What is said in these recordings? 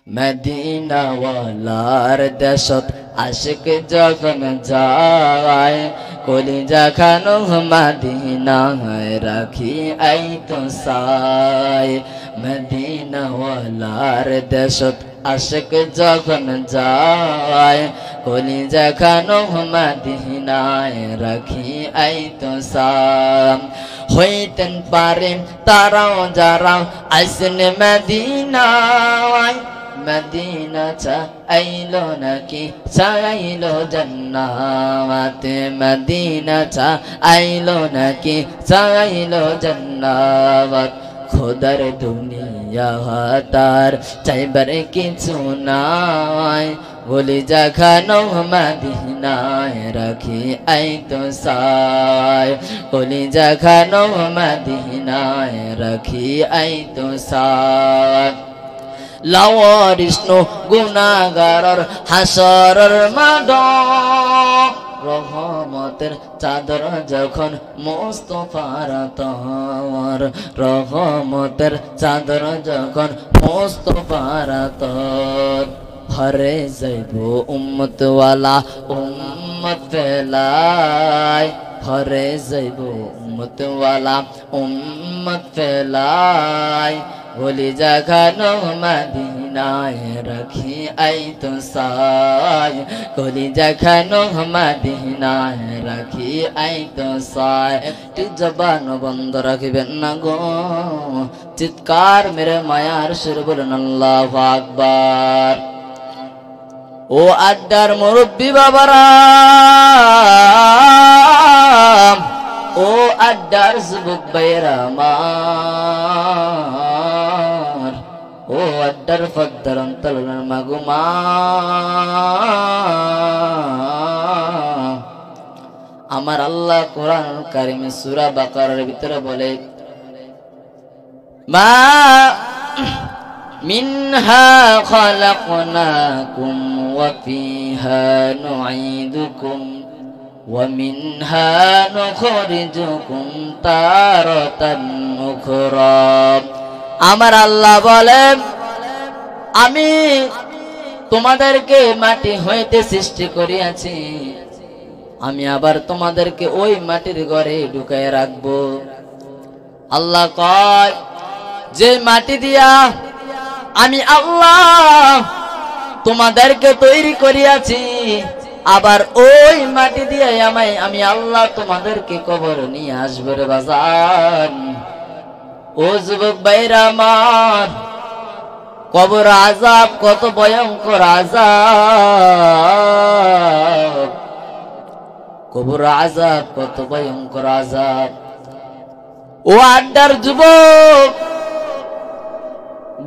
Medina ওয়ালার দেশত আশিক যখন যায় কলিজা খানো মদিনায় রাখি আই তো সাই মদিনা ওয়ালার দেশত আশিক যখন যায় কলিজা খানো মদিনায় রাখি আই তো সাই হইতেন পারে তারাও যারা আসেন মদিনায় মদিনা চাইলো নাকি চাইলো জান্নাত মদিনা চাইলো নাকি চাইলো জান্নাত খোদার দুনিয়া তার চাইবার কিছু নাই বলি যা খানো মদিনায় রাখি আই তো সাই বলি যা খানো মদিনায় রাখি আই তো সাই লাওয়ারিষ্ণু গুনাহগারর হাসরের মাঠ রহমতের চাদর যখন মুস্তাফার তর রহমতের চাদর যখন মুস্তাফার তর হরে যাইব উম্মতওয়ালা উম্মত ফেলাই হরে যাইব উম্মতওয়ালা উম্মত ফেলাই বলি যা খানো মদিনায় রাখি আই তো সাই বলি যা খানো মদিনায় রাখি আই তো সাই একটু জবান বন্ধ রাখবেন না গো চিৎকার মেরে মায়ার সুর বলেন আল্লাহু আকবার ও আড্ডার মুরব্বি বাবারা ও আড্ডার যুবক ভাইয়েরা আমার ও আড্ডার ফদ্দার অন্তরের মাগুমা আমার আল্লাহ কোরআন কারিমে সূরা বাকারার ভিতরে বলে মা মিনহা খালাকনাকুম ওয়া ফিহা নুঈদুকুম ومنها نخرجكم تارة أخرى আমার আল্লাহ বলেন আমি তোমাদেরকে মাটি হইতে সৃষ্টি করিয়াছি আমি আবার তোমাদেরকে ওই মাটির ঘরে ঢুকায় রাখবো আল্লাহ কয় যে মাটি দিয়া আমি আল্লাহ তোমাদেরকে তৈরি করিয়াছি আবার ওই মাটি দিয়ে আমি আল্লাহ তোমাদেরকে কবর নিয়ে আসবে রে বাজান ও যুবক ভাইরা আমার কবর আযাব কত ভয়ঙ্কর আযাব কবর আযাব কত ভয়ঙ্কর আযাব ও আড্ডার যুবক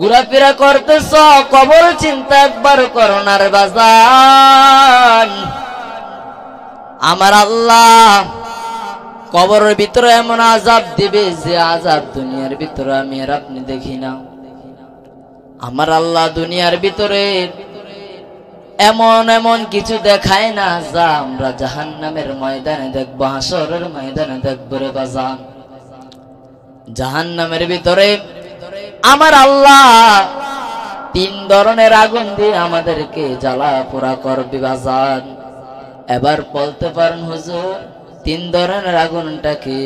ঘোরাফেরা করতেছ কবর চিন্তা একবার করো না রে বাজান আমার আল্লাহ কবরের ভিতরে এমন আযাব দিবে যে আযাব দুনিয়ার ভিতরে আমি আর আপনি দেখি না আমার আল্লাহ দুনিয়ার ভিতরে এমন এমন কিছু দেখায় না যা আমরা জাহান্নামের ময়দানে দেখব হাসরের ময়দানে দেখব রে বাজান জাহান্নামের ভিতরে আমার আল্লাহ তিন ধরনের আগুন দিয়ে আমাদেরকে জ্বালা পোড়া করবে বাজান এবার বলতে পারেন হুজুর তিন ধরনের আগুনটা কি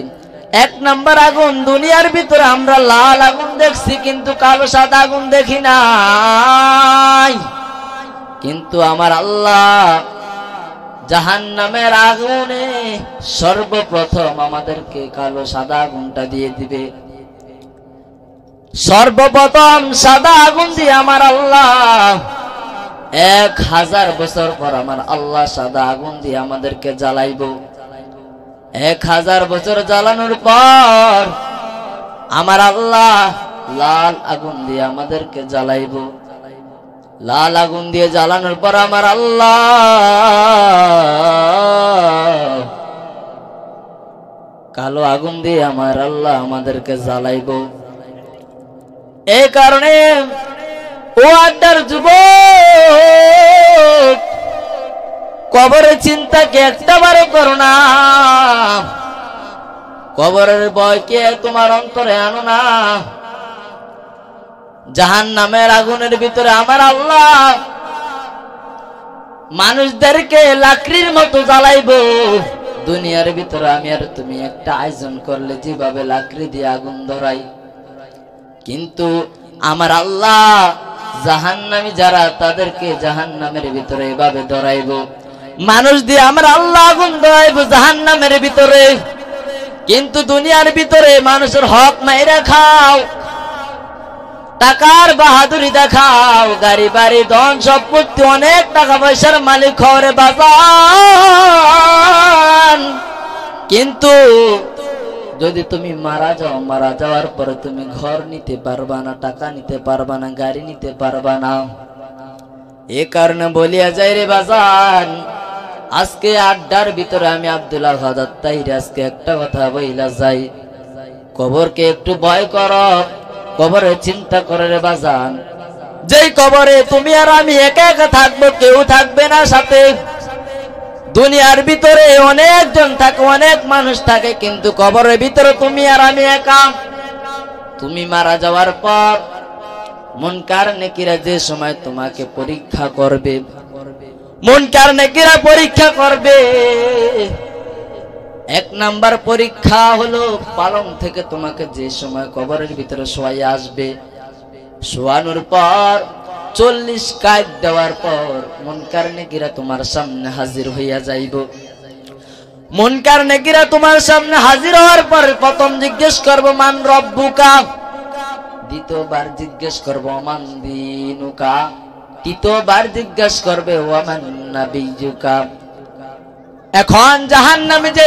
এক নাম্বার আগুন দুনিয়ার ভিতরে আমরা লাল আগুন দেখছি কিন্তু কালো সাদা আগুন দেখি নাই কিন্তু আমার আল্লাহ জাহান্নামের আগুনে সর্বপ্রথম আমাদেরকে কালো সাদা আগুনটা দিয়ে দিবে সর্বপ্রথম সাদা আগুন দিয়ে আমার আল্লাহ 1000 বছর পর আমার আল্লাহ সাদা আগুন দিয়ে আমাদেরকে জ্বালাইব 1000 বছর জ্বালানোর পর আমার আল্লাহ লাল আগুন দিয়ে আমাদেরকে জ্বালাইব লাল আগুন দিয়ে জ্বালানোর পর আমার আল্লাহ কালো আগুন দিয়ে আমার আল্লাহ আমাদেরকে জ্বালাইব এই কারণে ও আড্ডার যুবক কবরের চিন্তা কি একটাবারও করো না কবরের ভয় কে তোমার অন্তরে আনো না জাহান্নামের আগুনের ভিতরে আমার আল্লাহ মানুষদেরকে লাকড়ির মতো জ্বালাইবো। দুনিয়ার ভিতরে আমি আর তুমি একটা আয়োজন করলে যেভাবে লাকড়ি দিয়ে আগুন ধরাই, কিন্তু আমার আল্লাহ জাহান্নামী যারা তাদেরকে জাহান্নামের ভিতরে এভাবে ধরাইবো। মানুষ দিয়ে আমার আল্লাহ আগুন ধরাইবো জাহান্নামের ভিতরে, কিন্তু দুনিয়ার ভিতরে মানুষের হক মাইরা খাও, টাকার বাহাদুরি দেখাও, গাড়ি বাড়ি ধন সম্পত্তি অনেক টাকা পয়সার মালিক হরে বাজান, কিন্তু যদি তুমি মারা যাও, মারা যাওয়ার পরে তুমি ঘর নিতে পারবা না, টাকা নিতে পারবা না, গাড়ি নিতে পারবা না। এ কারণে বলিয়া যাই রে বাজান, আজকে আড্ডার ভিতরে আমি আব্দুল্লাহ হাজার তাহির আজকে একটা কথা বইলা যাই, কবরকে একটু ভয় করো, কবরে চিন্তা করে রে বাজান। যেই কবরে তুমি আর আমি একা একা থাকবো, কেউ থাকবে না সাথে। দুনিয়ার ভিতরে অনেকজন থাকে, অনেক মানুষ থাকে, কিন্তু কবরের ভিতরে তুমি আর আমি একা। তুমি মারা যাওয়ার পর মুনকার নেকিরা যে সময় তোমাকে পরীক্ষা করবে, মুনকার নেকিরা পরীক্ষা করবে। এক নাম্বার পরীক্ষা হলো পালং থেকে তোমাকে যে সময় কবরের ভিতরে শোয়াই আসবে, শোয়ানোর পর 40 কাজ দেওয়ার পর মুনকার নেকিরা তোমার সামনে হাজির হইয়া যাইব। মুনকার নেকিরা তোমার সামনে হাজির হওয়ার পর প্রথম জিজ্ঞেস করব মান রব্বুকা, দ্বিতীয়বার জিজ্ঞেস করব মান দীনুকা, তৃতীয়বার জিজ্ঞেস করবে ওয়ামান নাবিয়ুকা। এখন জাহান্নামে যে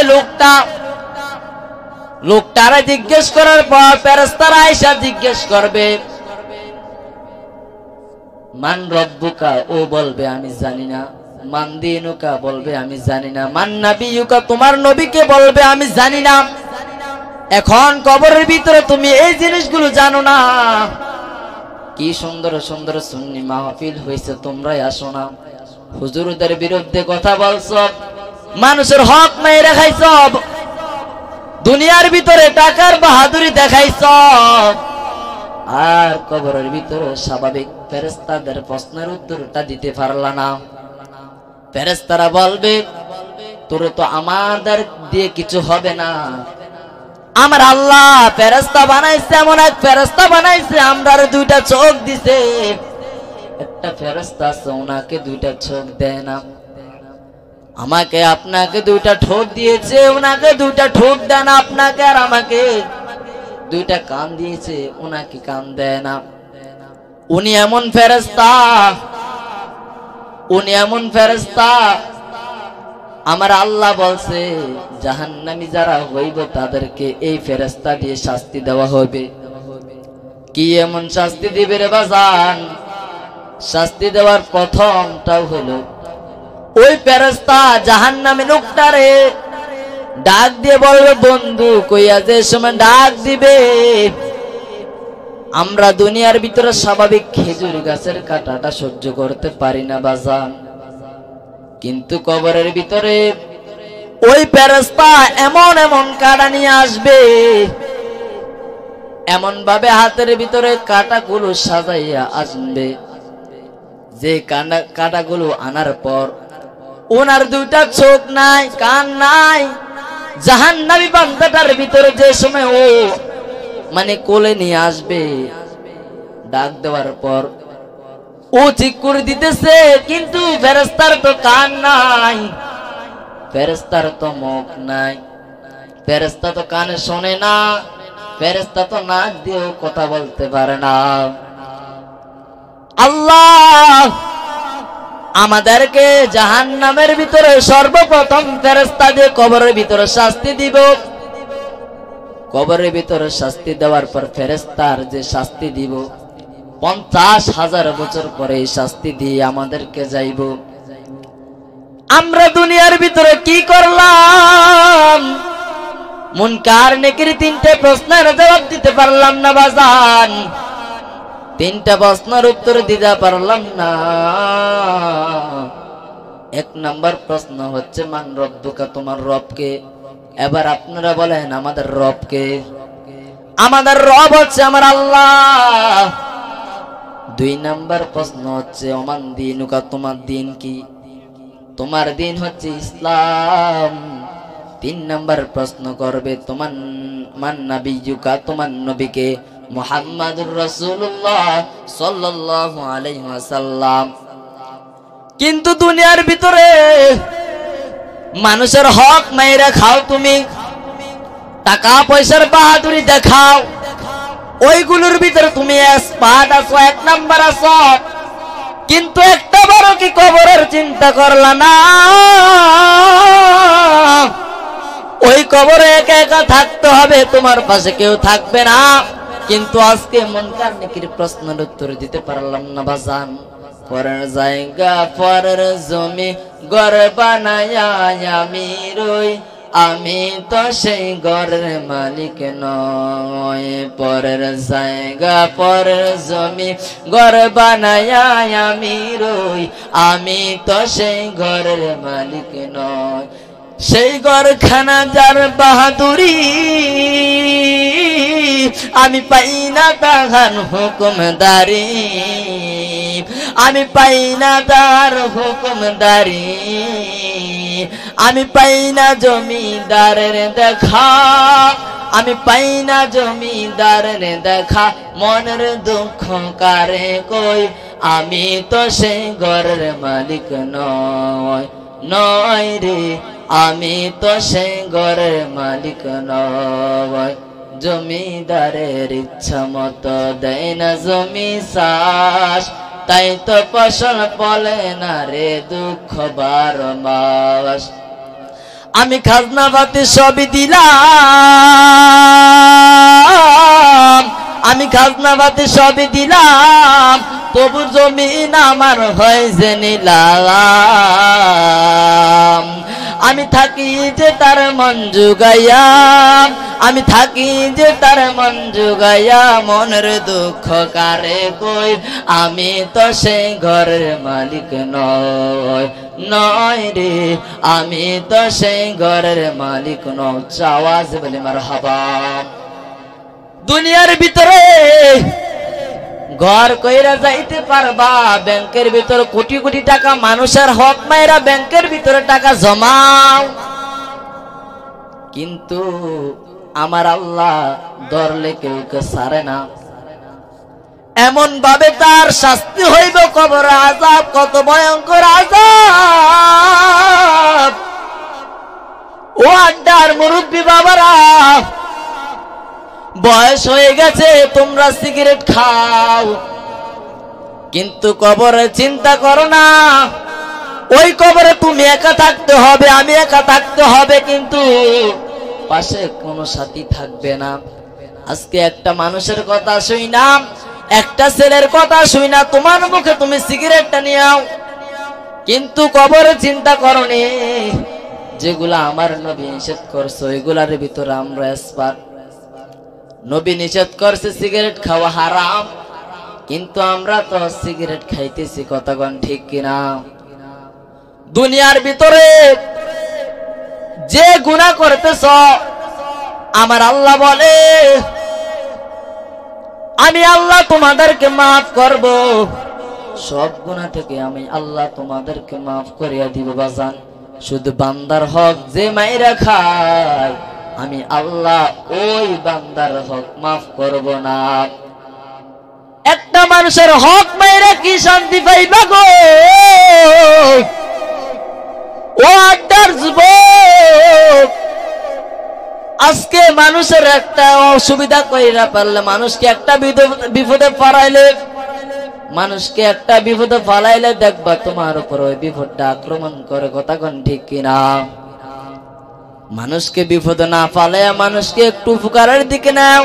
লোকটারা জিজ্ঞেস করার পর ফেরেশতারা আয়েশা জিজ্ঞেস করবে মান রব্বুকা, ও বলবে আমি জানি না। মান দীনুকা বলবে আমি জানি না। মান নাবিয়ুকা, তোমার নবীকে বলবে আমি জানি না। এখন কবরের ভিতরে তুমি এই জিনিসগুলো জানো না। কি সুন্দর সুন্দর সুন্নি মাহফিল হয়েছে, তোমরাই আসো না। হুজুরদের বিরুদ্ধে কথা বলছো, মানুষের হক মেরে খাইছ, দুনিয়ার ভিতরে টাকার বাহাদুরি দেখাইছ, আর কবরের ভিতরে স্বাভাবিক ফেরেশতাদের প্রশ্নের উত্তরটা দিতে পারলা না। ফেরেশতারা বলবে তোর তো আমাদের দিয়ে কিছু হবে না। আমার আল্লাহ ফেরেশতা বানাইছে, এমন এক ফেরেশতা বানাইছে আমরার দুইটা চোখ দিছে। একটা ফেরেশতা আছে ওনাকে দুইটা চোখ দেয় না, আমাকে আপনাকে দুইটা ঠোঁট দিয়েছে, ওনাকে দুইটা ঠোঁট দেয় না। আপনাকে আর আমাকে দুইটা কান দিয়েছে, ওনাকে কান দেয় না। উনি এমন ফেরেশতা, উনি এমন ফেরেশতা, আমার আল্লাহ বলছে জাহান্নামী যারা হইব তাদেরকে এই ফেরেশতা দিয়ে শাস্তি দেওয়া হবে। কি এমন শাস্তি দিবে রে বাজান? শাস্তি দেওয়ার প্রথমটাও হলো ওই ফেরেশতা জাহান্নামী লোকটারে ডাক দিয়ে বলবে বন্ধু কইয়া, যে সময় ডাক দিবে আমরা দুনিয়ার ভিতরে স্বাভাবিক খেজুর গাছের কাঁটাটা সহ্য করতে পারি না বাজান, কিন্তু কবরের ভিতরে ওই ফেরেশতা এমন এমন কাঁটা নিয়ে আসবে, এমন ভাবে হাতের ভিতরে কাঁটাগুলো সাজাইয়া আসবে, যে কাঁটাগুলো আনার পর ওনার দুইটা চোখ নাই, কান নাই। জাহান্নামী বান্দাটার ভিতরে যে সময় ও মানে কোলে নিয়ে আসবে, ডাক দেওয়ার পর ও ঠিক করে দিতেছে, কিন্তু ফেরেশতার তো কান নাই, ফেরেশতার তো মুখ নাই, ফেরেশতা তো কানে শোনে না, ফেরেশতা তো নাক দিয়েও কথা বলতে পারে না। আল্লাহ আমাদেরকে জাহান্নামের ভিতরে সর্বপ্রথম ফেরেশতা দিয়ে কবরের ভিতরে শাস্তি দিব। কবরের ভিতরে শাস্তি দেওয়ার পর ফেরেশতার যে শাস্তি দিব 50,000 বছর পরে এই শাস্তি দিয়ে আমাদেরকে যাইব। আমরা দুনিয়ার ভিতরে কি করলাম? মুনকার নেকির 3টে প্রশ্নের জবাব দিতে পারলাম না বাজান, 3টা প্রশ্নের উত্তর দিতে পারলাম না। 1 নাম্বার প্রশ্ন হচ্ছে মান রব্বুকা, তোমার রবকে। এবার আপনারা বলেন আমাদের রবকে? আমাদের রব হচ্ছে আমার আল্লাহ। 2 নাম্বার প্রশ্ন হচ্ছে ওমান দিনুকা, তোমার দিন কি? তোমার দিন হচ্ছে ইসলাম। 3 নাম্বার প্রশ্ন করবে তোমার মান নবিয়ুকা, তোমার নবীকে? মুহাম্মাদুর রাসূলুল্লাহ সাল্লাল্লাহু আলাইহি ওয়াসাল্লাম। কিন্তু দুনিয়ার ভিতরে মানুষের হক মাইরা খাও, তুমি টাকা পয়সার বাহাদুরি দেখাও, ওইগুলোর ভিতরে তুমি এক্সপার্ট আছো, 1 নাম্বার আছো। কিন্তু একটা বড় কি কবরের চিন্তা করলা না? ওই কবরে একা একা থাকতে হবে, তোমার পাশে কেউ থাকবে না। কিন্তু আজকে মুনকার নেকির প্রশ্নের উত্তর দিতে পারলাম না বাজান। পরের জায়গা পরের জমি ঘর বানায়া আমি রই, আমি তো সেই ঘরের মালিক নয়। পরের জায়গা পরের জমি ঘর বানায়া আমি রই, আমি তো সেই ঘরের মালিক নয়। সেই ঘরখানা যার বাহাদুরি, আমি পাই না তাহার হুকুমদারি, আমি পাই না তার হুকুমদারি, আমি পাই না জমিদারের দেখা, আমি পাই না জমিদারের দেখা। মনের দুঃখ কারে কই, আমি তো সেই ঘরের মালিক নয়, নয় রে, আমি তো সেই ঘরের মালিক নয়। জমিদারের ইচ্ছা মতো দেয় না জমি চাষ, তাই তো ফসল ফলে না রে দুঃখ 12 মাস। আমি খাজনা পাতি সবই দিলাম, আমি খাজনা পাতি সবই দিলাম, তবু জমিন আমার হয়েছে নিলাম। আমি থাকি যে তার মন জুগাইয়া, আমি থাকি যে তার মন জুগাইয়া, মনের দুঃখ কারে কই, আমি তো সেই ঘরের মালিক নয়, নয় রে, আমি তো সেই ঘরের মালিক নয়। আওয়াজ বলে মারহাবা। দুনিয়ার ভিতরে ঘর কইরা যাইতে পারবা, ব্যাংকের ভিতরে কোটি কোটি টাকা মানুষের হক মাইরা ব্যাংকের ভিতরে টাকা জমাও, কিন্তু আমার আল্লাহ ধরলে কেউকে ছাড়ে না। এমন ভাবে তার শাস্তি হইব কবর আযাব, কত ভয়ঙ্কর আযাব। ও আড্ডার মুরব্বী বাবারা, বয়স হয়ে গেছে, তোমরা সিগারেট খাও, কিন্তু কবরে চিন্তা করো না। ওই কবরে তুমি একা থাকতে হবে, আমি একা থাকতে হবে, কিন্তু পাশে কোনো সাথী থাকবে না। আজকে একটা মানুষের কথা শুই না, একটা ছেলের কথা শুই না, তোমার মুখে তুমি সিগারেটটা নিয়াও, কিন্তু কবরে চিন্তা করনি। যেগুলা আমার নবী নিষেধ করছে ওইগুলার ভিতরে আমরা এক্সপার্ট। নবী নিষেধ করছে সিগারেট খাওয়া হারাম, কিন্তু আমরা তো সিগারেট খাইতেছি, কতক্ষণ ঠিক কিনা? দুনিয়ার ভিতরে যে গুনাহ করতেছ, আমার আল্লাহ বলে আমি আল্লাহ তোমাদেরকে মাফ করব, সব গুনাহ থেকে আমি আল্লাহ তোমাদেরকে মাফ করিয়া দিব বাজান। শুধু বান্দার হক যে মাইরা খায়, আমি আল্লাহ ওই বান্দার হক মাফ করব না। একটা মানুষের হক মাইরা কি শান্তি পাইবা গো? ও আড্ডার যুবক, আজকে মানুষের একটা অসুবিধা কইরা পারলে, মানুষকে একটা বিপদে পড়াইলে, মানুষকে একটা বিপদে ফালাইলে দেখবা তোমার উপর ওই বিপদটা আক্রমণ করে, কতক্ষণ ঠিক কিনা? মানুষকে বিপদে না ফালাইয়া মানুষকে একটু উপকারের দিকে নাও।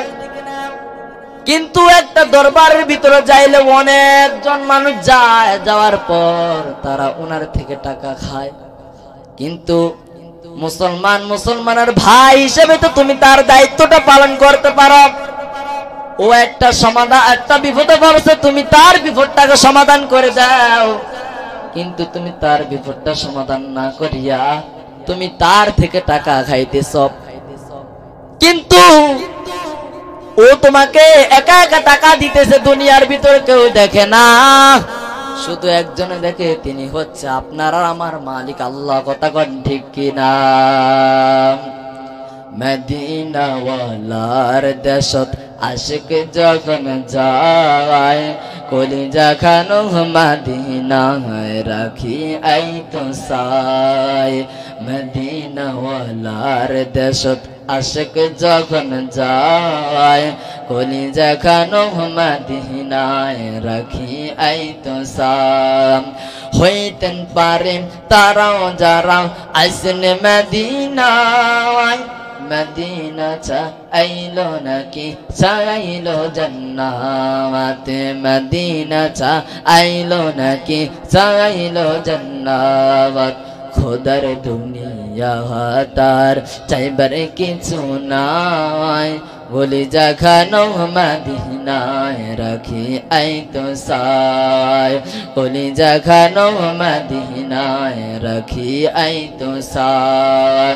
কিন্তু একটা দরবারের ভিতরে যাইলে অনেকজন মানুষ যায়, যাওয়ার পর তারা ওনার থেকে টাকা খায়, কিন্তু মুসলমানের ভাই হিসেবে তো তুমি তার দায়িত্বটা পালন করতে পারো। ও একটা সমাধান, একটা বিপদে পড়ছে, তুমি তার বিপদটাকে সমাধান করে দাও, কিন্তু তুমি তার বিপদটা সমাধান না করিয়া তুমি তার থেকে টাকা খাইতেছ। কিন্তু ও তোমাকে একা একা টাকা দিতেছে, দুনিয়ার ভিতরে কেউ দেখে না, শুধু একজনে দেখে, তিনি হচ্ছে আপনার আর আমার মালিক আল্লাহ। কথা কোন ঠিক কিনা? মদিনাওয়ালার দেশত আশিক যখন যায়, কলিজা খানো মদিনায় রাখি আই তো সাই। মদিনাওয়ালার দেশত আশিক যখন যায়, কলিজা খানো মদিনায় রাখি আই তো সাই। হইতেন পারে তারাও যারা আসেন মদিনায়, মদিনা চাইলো নাকি চাইলো জান্নাত, মদিনা চাইলো নাকি চাইলো জান্নাত। খোদার দুনিয়া তার চাইবার কিছু নাই, বলি যা খানো মদিনায় রাখি আই তো সাই, বলি যা খানো মদিনায় রাখি আই তো সাই।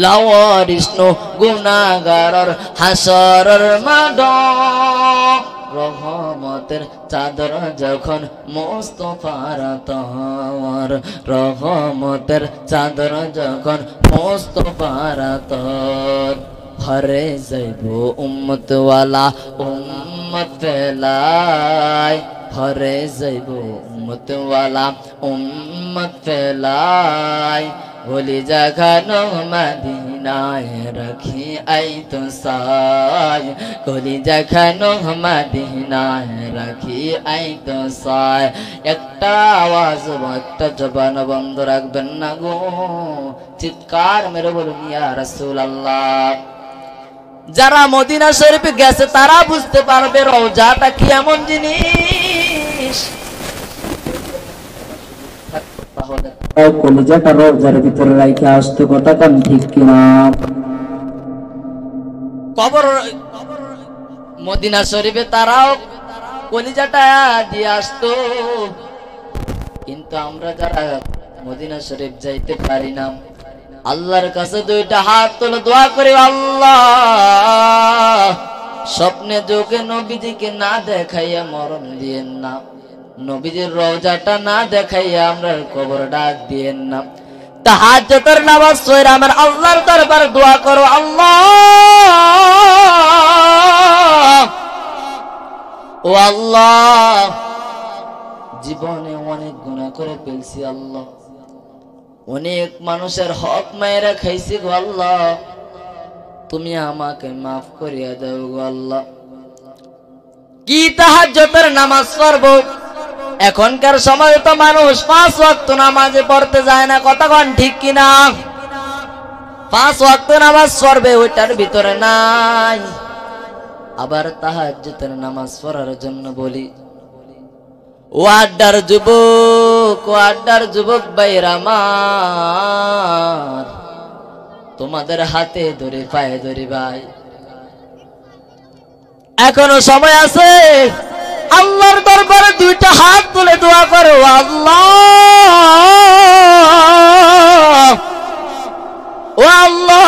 লাওয়ারিষ্ণ গুনাহগারর হাসরের মাঠ, রহমতের চাদর যখন মুস্তাফার তর, রহমতের চাদর যখন মুস্তাফার তর। হরে যাইব উম্মতওয়ালা উম্মত ফেলাই, হরে যাইব উম্মতওয়ালা উম্মত ফেলাই, বলি যা খানো মদিনায় রাখি আই তো সাই, বলি যা খানো মদিনায় রাখি আই তো সাই। একটা আওয়াজ, একটা জবান বন্ধ রাখবেন না গো, চিৎকার মেরে বলুন ইয়া রাসূলুল্লাহ। যারা মদিনা শরীফে গেছে তারা বুঝতে পারবে রওজাটা কি এমন জিনিস। কলিজাটা রওজার ভিতরে রাইখা আসতো, কথা কোন ঠিক কিনা? কবর মদিনা শরীফে তারাও কলিজাটা দিয়ে আসতো, কিন্তু আমরা যারা মদিনা শরীফ যাইতে পারি না, আল্লাহর কাছে দুইটা হাত তুলে দোয়া করি, আল্লাহ স্বপ্নে যোগে নবীজিকে না দেখাইয়া মরণ দিয়েন না, নবীজির রওজাটা না দেখাইয়া আমরা কবর ডাক দিয়েন না। তাহাজ্জুদের নামাজ পড়ে আমার আল্লাহর দরবারে দোয়া করো, আল্লাহ ও আল্লাহ জীবনে অনেক গুনাহ করে ফেলছি, আল্লাহ অনেক মানুষের হক মায়েরা খাইছি গো আল্লাহ, তুমি আমাকে মাফ করিয়া দাও গো আল্লাহ। কি তাহাজ্জুদের নামাজ পড়বো, এখনকার সময় তো মানুষ 5 ওয়াক্ত নামাজে পড়তে যায় না, কথা কোন ঠিক কিনা? 5 ওয়াক্ত নামাজ পড়বে ওইটার ভিতরে নাই। আবার তাহাজ্জুদের নামাজ পড়ার জন্য বলি, ও আড্ডার যুবক, ও আড্ডার যুবক ভাইরা আমার, তোমাদের হাতে ধরে পায়ে ধরি ভাই, এখনো সময় আছে, আল্লাহর দরবারে দুইটা হাত তুলে দোয়া করো, আল্লাহ ও আল্লাহ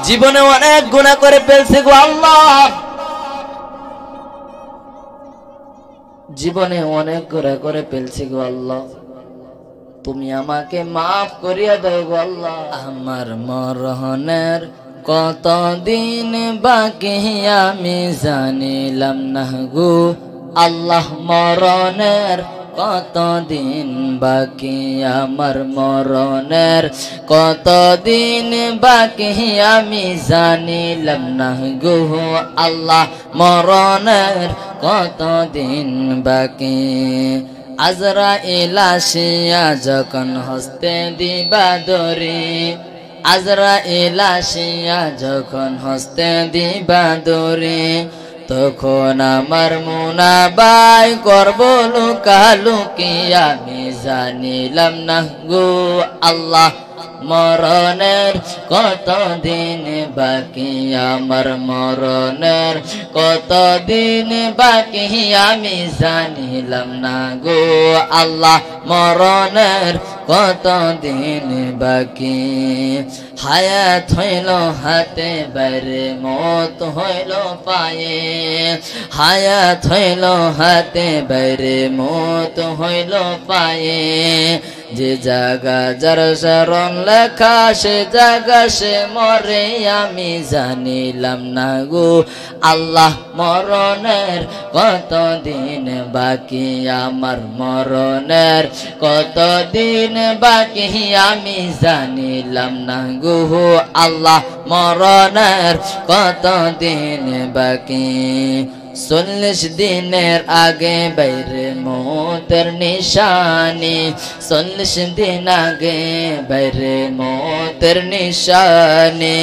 জীবনে অনেক গুনাহ করে ফেলছি গো আল্লাহ, জীবনে অনেক গুনাহ করে ফেলছি গো আল্লাহ, তুমি আমাকে মাফ করিয়া দাও গো আল্লাহ। আমার মরণের কতদিন বাকি আমি জানিলাম না গো আল্লাহ, মরণের কতদিন বাকি, আমার মরণের কতদিন বাকি আমি জানিলাম না গো আল্লাহ, মরণের কতদিন বাকি। আজরাইল আসিয়া যখন হস্তে দিবা ধরি, আজরাইল আসিয়া যখন হস্তে দিবা ধরি, তখন আমার মুনাবাই করব লুকালুকি আমি জানিলাম না গো আল্লাহ, মরণের কতদিন বাকি আমার মরণের কতদিন বাকি আমি জানিলাম না গো আল্লাহ মরণের কতদিন বাকি হায়াত হইল হাতে বাইরে মত হইল পায়ে হায়াত হইল হাতে বাইরে মত হইল পায়ে যে জায়গা যার শরণ লেখা সে জায়গা সে মরে আমি জানিলাম না গো আল্লাহ মরণের কতদিন বাকি আমার মরণের কতদিন বাকি আমি জানিলাম না গো আল্লাহ মরণের কতদিন বাকি 40 দিনের আগে বাইরে মতের নিশানি 40 দিন আগে বাইরে মতের নিশানি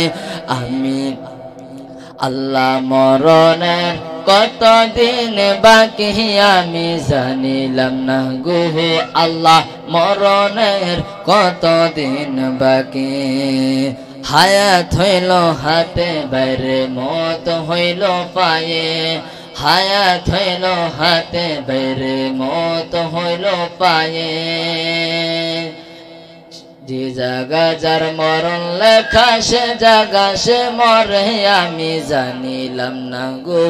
আমি আল্লাহ মরণের কতদিন বাকি আমি জানিলাম না গো আল্লাহ মরণের কতদিন বাকি হায়াত হইল হাতে বাইরে মত হইল পায়ে হায়াত হইল হাতে বাইরে মত হইল পায়ে যে জায়গা যার মরণ লেখা সে জায়গা সে মরে আমি জানিলাম না গো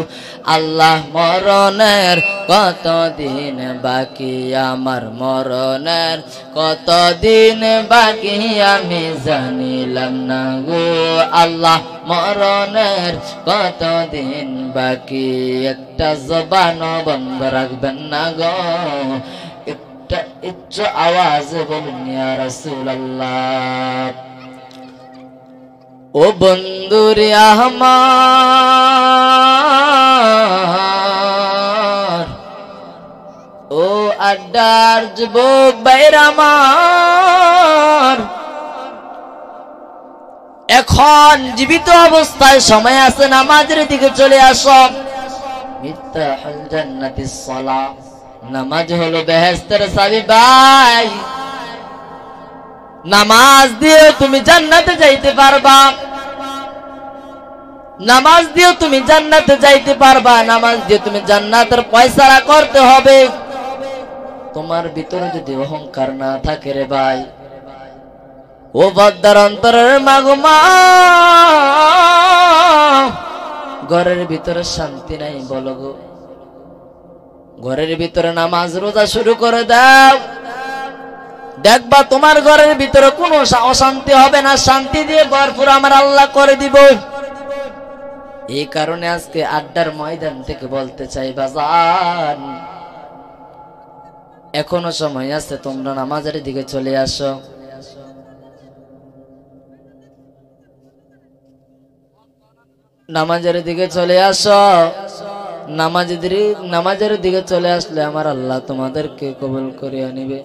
আল্লাহ মরণের কতদিন বাকি আমার মরণের কতদিন বাকি আমি জানিলাম না গো আল্লাহ মরণের কতদিন বাকি একটা জবান বন্ধ রাখবেন না গো একটু আওয়াজে বলুন ইয়া রাসূলুল্লাহ ও বন্ধুরে আমার ও আড্ডার যুবক ভাইরা আমার এখন জীবিত অবস্থায় সময় আছে নামাজের দিকে চলে আসো মিফতাহুল জান্নাতিস সালাহ নামাজ হলো বেহেশতের চাবি ভাই নামাজ দিয়ে তুমি জান্নাতে যাইতে পারবা নামাজ দিয়ে তুমি জান্নাতে যাইতে পারবা নামাজ দিয়ে তুমি জান্নাতের পয়সারা করতে হবে তোমার ভিতরে যদি অহংকার না থাকে রে ভাই ও বদ্দার অন্তরের মাগুমা ঘরের ভিতরে শান্তি নাই বলো গো ঘরের ভিতরে নামাজ রোজা শুরু করে দাও দেখবা তোমার ঘরের ভিতরে কোনো অশান্তি হবে না শান্তি দিয়ে ভরপুর আমার আল্লাহ করে দিব এই কারণে আজকে আড্ডার ময়দান থেকে বলতে চাই বাজান এখনো সময় আছে তোমরা নামাজের দিকে চলে আসো নামাজের দিকে চলে আসো নামাজের দিকে চলে আসলে আমার আল্লাহ তোমাদেরকে কবুল করিয়া নিবে